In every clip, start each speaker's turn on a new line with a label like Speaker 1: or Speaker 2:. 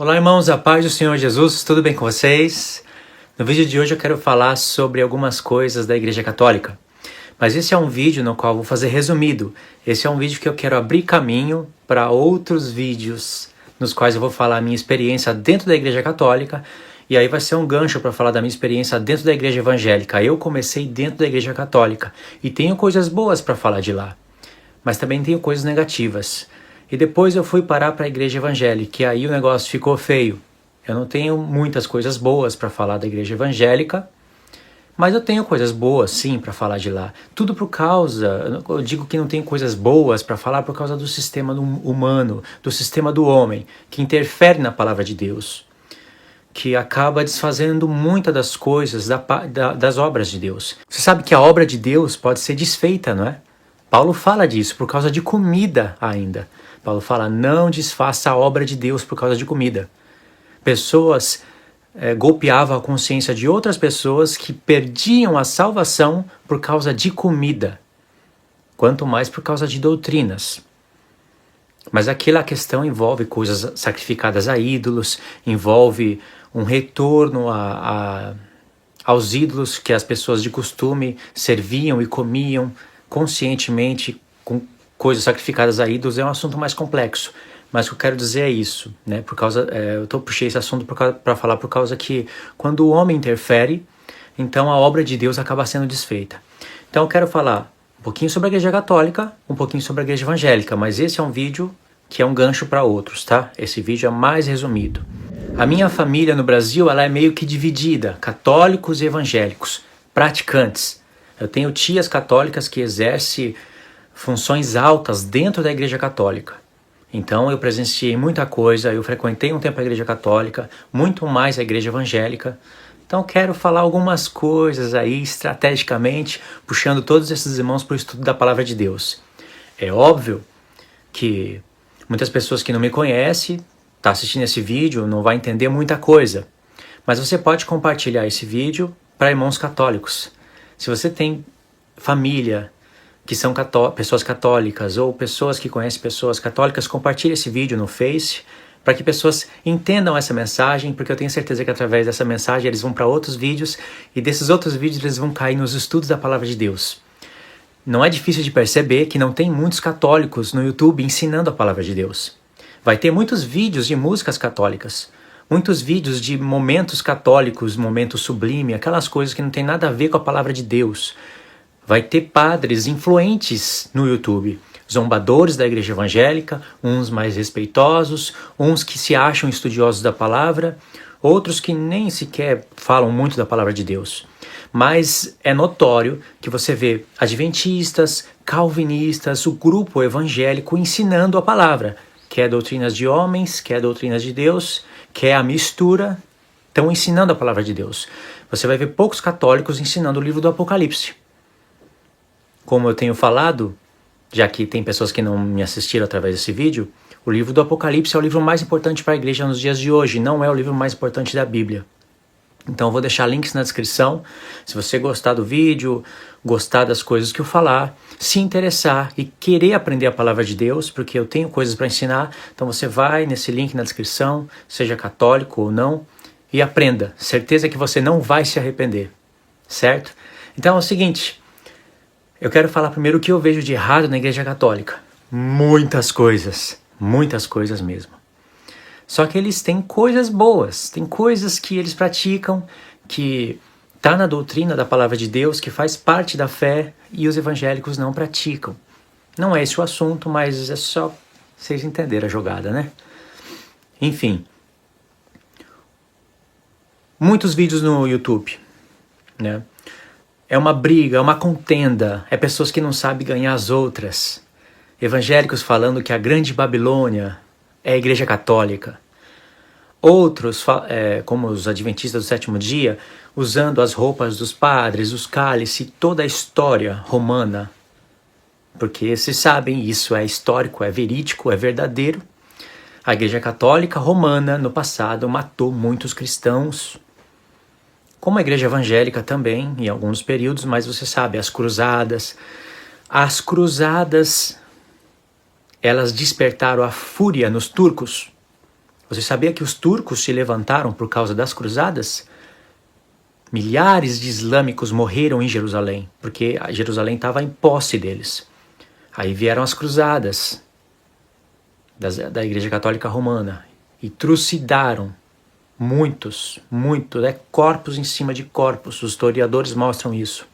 Speaker 1: Olá, irmãos, a paz do Senhor Jesus, tudo bem com vocês? No vídeo de hoje eu quero falar sobre algumas coisas da Igreja Católica. Mas esse é um vídeo no qual eu vou fazer resumido. Esse é um vídeo que eu quero abrir caminho para outros vídeos nos quais eu vou falar a minha experiência dentro da Igreja Católica. E aí vai ser um gancho para falar da minha experiência dentro da Igreja Evangélica. Eu comecei dentro da Igreja Católica e tenho coisas boas para falar de lá. Mas também tenho coisas negativas. E depois eu fui parar para a Igreja Evangélica, e aí o negócio ficou feio. Eu não tenho muitas coisas boas para falar da Igreja Evangélica, mas eu tenho coisas boas sim para falar de lá. Tudo por causa, eu digo que não tenho coisas boas para falar por causa do sistema humano, do sistema do homem, que interfere na palavra de Deus, que acaba desfazendo muitas das coisas das obras de Deus. Você sabe que a obra de Deus pode ser desfeita, não é? Paulo fala disso por causa de comida ainda. Paulo fala, não desfaça a obra de Deus por causa de comida. Pessoas golpeavam a consciência de outras pessoas que perdiam a salvação por causa de comida, quanto mais por causa de doutrinas. Mas aquela questão envolve coisas sacrificadas a ídolos, envolve um retorno aos ídolos que as pessoas de costume serviam e comiam conscientemente com coisas sacrificadas a ídolos. É um assunto mais complexo, mas o que eu quero dizer é isso, né? Eu puxei esse assunto para falar por causa que quando o homem interfere, então a obra de Deus acaba sendo desfeita. Então eu quero falar um pouquinho sobre a Igreja Católica, um pouquinho sobre a Igreja Evangélica, mas esse é um vídeo que é um gancho para outros, tá? Esse vídeo é mais resumido. A minha família no Brasil, ela é meio que dividida, católicos e evangélicos, praticantes. Eu tenho tias católicas que exercem funções altas dentro da Igreja Católica. Então eu presenciei muita coisa, eu frequentei um tempo a Igreja Católica, muito mais a Igreja Evangélica. Então quero falar algumas coisas aí estrategicamente, puxando todos esses irmãos para o estudo da Palavra de Deus. É óbvio que muitas pessoas que não me conhecem, tá assistindo esse vídeo, não vai entender muita coisa. Mas você pode compartilhar esse vídeo para irmãos católicos. Se você tem família que são pessoas católicas ou pessoas que conhecem pessoas católicas, compartilhe esse vídeo no Face para que pessoas entendam essa mensagem, porque eu tenho certeza que através dessa mensagem eles vão para outros vídeos e desses outros vídeos eles vão cair nos estudos da Palavra de Deus. Não é difícil de perceber que não tem muitos católicos no YouTube ensinando a Palavra de Deus. Vai ter muitos vídeos de músicas católicas, muitos vídeos de momentos católicos, momento sublime, aquelas coisas que não tem nada a ver com a Palavra de Deus. Vai ter padres influentes no YouTube, zombadores da Igreja Evangélica, uns mais respeitosos, uns que se acham estudiosos da palavra, outros que nem sequer falam muito da palavra de Deus. Mas é notório que você vê adventistas, calvinistas, o grupo evangélico ensinando a palavra, quer doutrinas de homens, quer doutrinas de Deus, quer a mistura, estão ensinando a palavra de Deus. Você vai ver poucos católicos ensinando o livro do Apocalipse. Como eu tenho falado, já que tem pessoas que não me assistiram através desse vídeo, o livro do Apocalipse é o livro mais importante para a igreja nos dias de hoje, não é o livro mais importante da Bíblia. Então eu vou deixar links na descrição, se você gostar do vídeo, gostar das coisas que eu falar, se interessar e querer aprender a palavra de Deus, porque eu tenho coisas para ensinar, então você vai nesse link na descrição, seja católico ou não, e aprenda. Certeza que você não vai se arrepender, certo? Então é o seguinte, eu quero falar primeiro o que eu vejo de errado na Igreja Católica. Muitas coisas mesmo. Só que eles têm coisas boas, tem coisas que eles praticam, que está na doutrina da Palavra de Deus, que faz parte da fé, e os evangélicos não praticam. Não é esse o assunto, mas é só vocês entenderem a jogada, né? Enfim. Muitos vídeos no YouTube, né? É uma briga, é uma contenda, é pessoas que não sabem ganhar as outras. Evangélicos falando que a grande Babilônia é a Igreja Católica. Outros, como os adventistas do sétimo dia, usando as roupas dos padres, os cálices, toda a história romana. Porque vocês sabem, isso é histórico, é verídico, é verdadeiro. A Igreja Católica Romana, no passado, matou muitos cristãos. Como a Igreja Evangélica também, em alguns períodos, mas você sabe, as cruzadas. As cruzadas, elas despertaram a fúria nos turcos. Você sabia que os turcos se levantaram por causa das cruzadas? Milhares de islâmicos morreram em Jerusalém, porque Jerusalém estava em posse deles. Aí vieram as cruzadas da Igreja Católica Romana e trucidaram muitos, corpos em cima de corpos. Os historiadores mostram isso.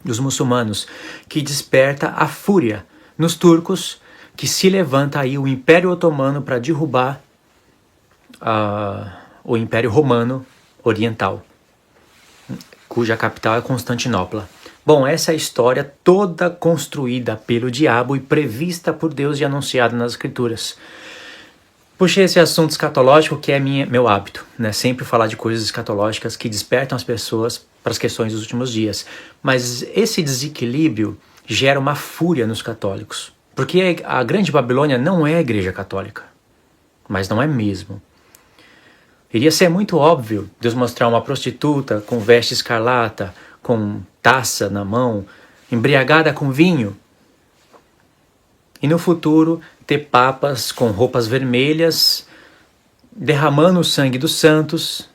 Speaker 1: Dos muçulmanos, que desperta a fúria nos turcos, que se levanta aí o Império Otomano para derrubar o Império Romano Oriental, cuja capital é Constantinopla. Bom, essa é a história toda construída pelo diabo e prevista por Deus e anunciada nas Escrituras. Puxei esse assunto escatológico que é meu hábito, né? Sempre falar de coisas escatológicas que despertam as pessoas para as questões dos últimos dias. Mas esse desequilíbrio gera uma fúria nos católicos. Porque a Grande Babilônia não é a Igreja Católica. Mas não é mesmo. Iria ser muito óbvio Deus mostrar uma prostituta com veste escarlata, com taça na mão, embriagada com vinho. E no futuro ter papas com roupas vermelhas, derramando o sangue dos santos.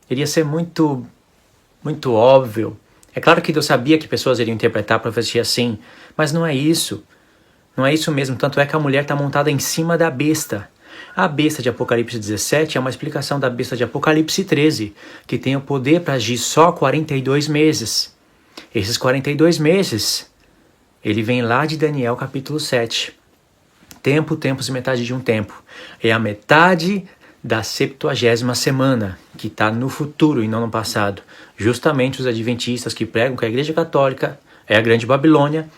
Speaker 1: Iria ser muito óbvio. É claro que Deus sabia que pessoas iriam interpretar a profecia assim, mas não é isso. Não é isso mesmo, tanto é que a mulher está montada em cima da besta. A besta de Apocalipse 17 é uma explicação da besta de Apocalipse 13, que tem o poder para agir só 42 meses. Esses 42 meses, ele vem lá de Daniel capítulo 7. Tempo, tempos e metade de um tempo. É a metade da 70ª semana, que está no futuro e não no passado. Justamente os adventistas que pregam que a Igreja Católica é a Grande Babilônia,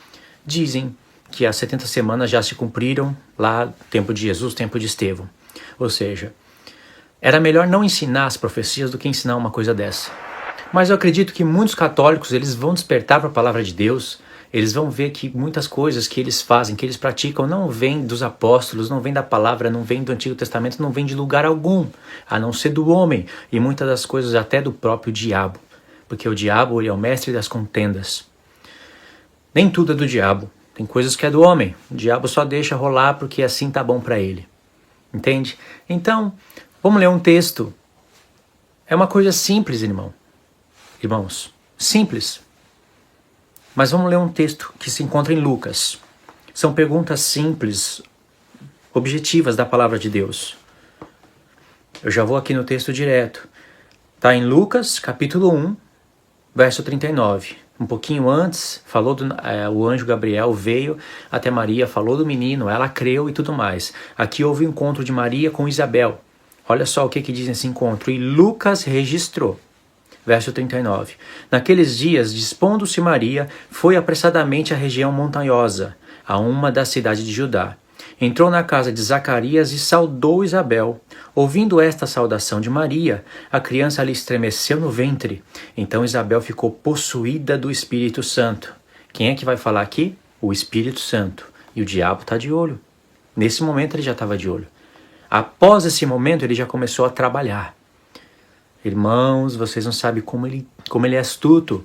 Speaker 1: dizem que as 70 semanas já se cumpriram lá, tempo de Jesus, tempo de Estevão. Ou seja, era melhor não ensinar as profecias do que ensinar uma coisa dessa. Mas eu acredito que muitos católicos eles vão despertar para a palavra de Deus, eles vão ver que muitas coisas que eles fazem, que eles praticam, não vêm dos apóstolos, não vêm da palavra, não vêm do Antigo Testamento, não vêm de lugar algum, a não ser do homem, e muitas das coisas até do próprio diabo, porque o diabo ele é o mestre das contendas. Nem tudo é do diabo. Tem coisas que é do homem. O diabo só deixa rolar porque assim tá bom para ele. Entende? Então, vamos ler um texto. É uma coisa simples, irmãos. Simples. Mas vamos ler um texto que se encontra em Lucas. São perguntas simples, objetivas da palavra de Deus. Eu já vou aqui no texto direto. Está em Lucas, capítulo 1, verso 39. Um pouquinho antes, o anjo Gabriel veio até Maria, falou do menino, ela creu e tudo mais. Aqui houve o encontro de Maria com Isabel. Olha só o que diz nesse encontro. E Lucas registrou. Verso 39. Naqueles dias, dispondo-se Maria, foi apressadamente à região montanhosa, a uma da cidade de Judá. Entrou na casa de Zacarias e saudou Isabel. Ouvindo esta saudação de Maria, a criança lhe estremeceu no ventre. Então Isabel ficou possuída do Espírito Santo. Quem é que vai falar aqui? O Espírito Santo. E o diabo está de olho. Nesse momento ele já estava de olho. Após esse momento ele já começou a trabalhar. Irmãos, vocês não sabem como ele é astuto.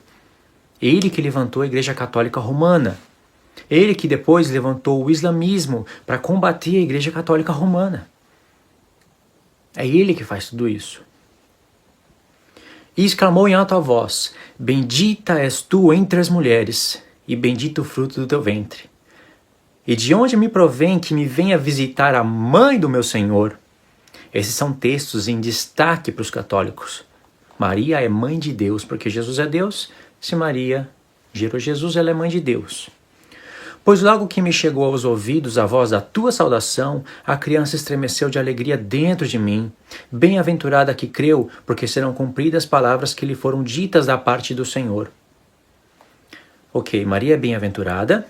Speaker 1: Ele que levantou a Igreja Católica Romana. Ele que depois levantou o islamismo para combater a Igreja Católica Romana. É ele que faz tudo isso. E exclamou em alta voz: Bendita és tu entre as mulheres, e bendito o fruto do teu ventre. E de onde me provém que me venha visitar a mãe do meu Senhor? Esses são textos em destaque para os católicos. Maria é mãe de Deus, porque Jesus é Deus. Se Maria gerou Jesus, ela é mãe de Deus. Pois logo que me chegou aos ouvidos a voz da tua saudação, a criança estremeceu de alegria dentro de mim. Bem-aventurada que creu, porque serão cumpridas as palavras que lhe foram ditas da parte do Senhor. Ok, Maria é bem-aventurada.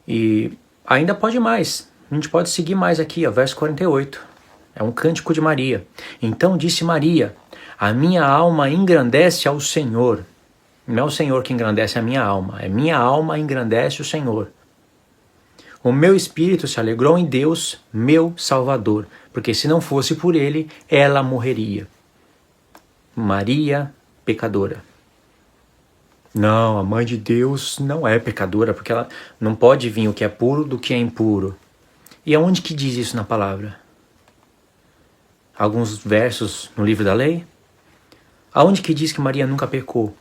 Speaker 1: E ainda pode mais. A gente pode seguir mais aqui, verso 48. É um cântico de Maria. Então disse Maria: a minha alma engrandece ao Senhor. Não é o Senhor que engrandece a minha alma, é minha alma engrandece o Senhor. O meu espírito se alegrou em Deus, meu Salvador, porque se não fosse por ele, ela morreria. Maria, pecadora. Não, a mãe de Deus não é pecadora, porque ela não pode vir o que é puro do que é impuro. E aonde que diz isso na palavra? alguns versos no livro da lei? Aonde que diz que Maria nunca pecou?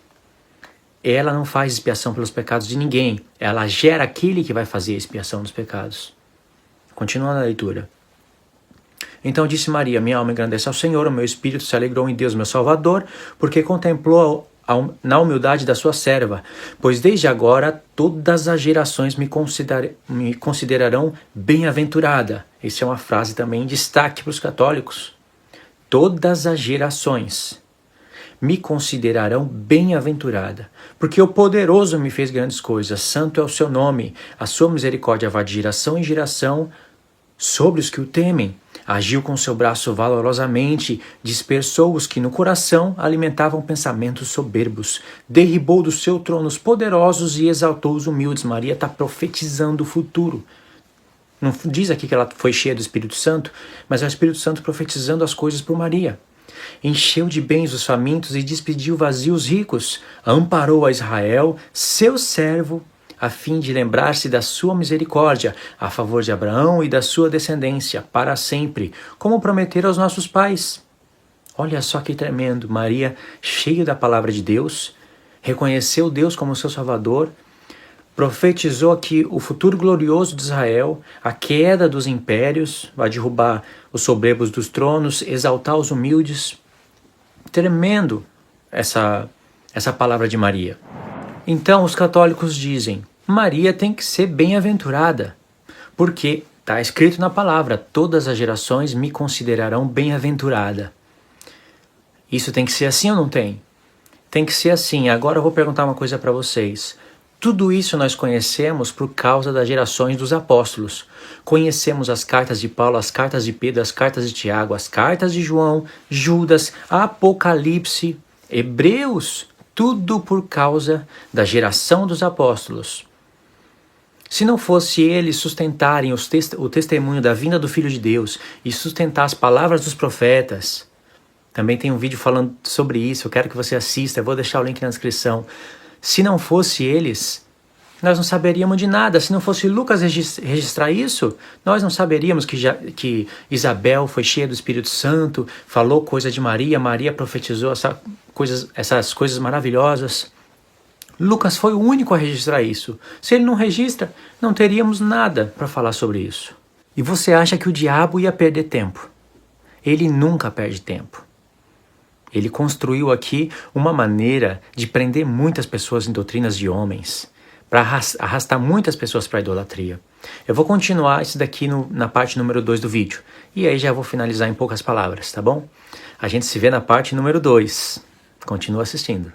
Speaker 1: Ela não faz expiação pelos pecados de ninguém. Ela gera aquele que vai fazer a expiação dos pecados. Continuando a leitura. Então disse Maria, minha alma engrandece ao Senhor, o meu espírito se alegrou em Deus, meu Salvador, porque contemplou na humildade da sua serva, pois desde agora todas as gerações me considerarão bem-aventurada. Essa é uma frase também em destaque para os católicos. Todas as gerações me considerarão bem-aventurada, porque o poderoso me fez grandes coisas, santo é o seu nome, a sua misericórdia vai de geração em geração sobre os que o temem. Agiu com seu braço valorosamente, dispersou os que no coração alimentavam pensamentos soberbos, derribou do seu trono os poderosos e exaltou os humildes. Maria está profetizando o futuro. Não diz aqui que ela foi cheia do Espírito Santo, mas é o Espírito Santo profetizando as coisas por Maria. Encheu de bens os famintos e despediu vazios ricos, amparou a Israel, seu servo, a fim de lembrar-se da sua misericórdia, a favor de Abraão e da sua descendência, para sempre, como prometera aos nossos pais. Olha só que tremendo, Maria, cheia da palavra de Deus, reconheceu Deus como seu Salvador, profetizou aqui o futuro glorioso de Israel, a queda dos impérios, vai derrubar os soberbos dos tronos, exaltar os humildes. Tremendo essa palavra de Maria. Então os católicos dizem, Maria tem que ser bem-aventurada, porque está escrito na palavra, todas as gerações me considerarão bem-aventurada. Isso tem que ser assim ou não tem? Tem que ser assim. Agora eu vou perguntar uma coisa para vocês. Tudo isso nós conhecemos por causa das gerações dos apóstolos. Conhecemos as cartas de Paulo, as cartas de Pedro, as cartas de Tiago, as cartas de João, Judas, Apocalipse, Hebreus, tudo por causa da geração dos apóstolos. Se não fosse eles sustentarem o testemunho da vinda do Filho de Deus e sustentar as palavras dos profetas, também tem um vídeo falando sobre isso, eu quero que você assista, eu vou deixar o link na descrição. Se não fosse eles, nós não saberíamos de nada. Se não fosse Lucas registrar isso, nós não saberíamos que Isabel foi cheia do Espírito Santo, falou coisa de Maria, Maria profetizou essas coisas maravilhosas. Lucas foi o único a registrar isso. Se ele não registra, não teríamos nada para falar sobre isso. E você acha que o diabo ia perder tempo? Ele nunca perde tempo. Ele construiu aqui uma maneira de prender muitas pessoas em doutrinas de homens, para arrastar muitas pessoas para a idolatria. Eu vou continuar isso daqui na parte número 2 do vídeo, e aí já vou finalizar em poucas palavras, tá bom? A gente se vê na parte número 2. Continua assistindo.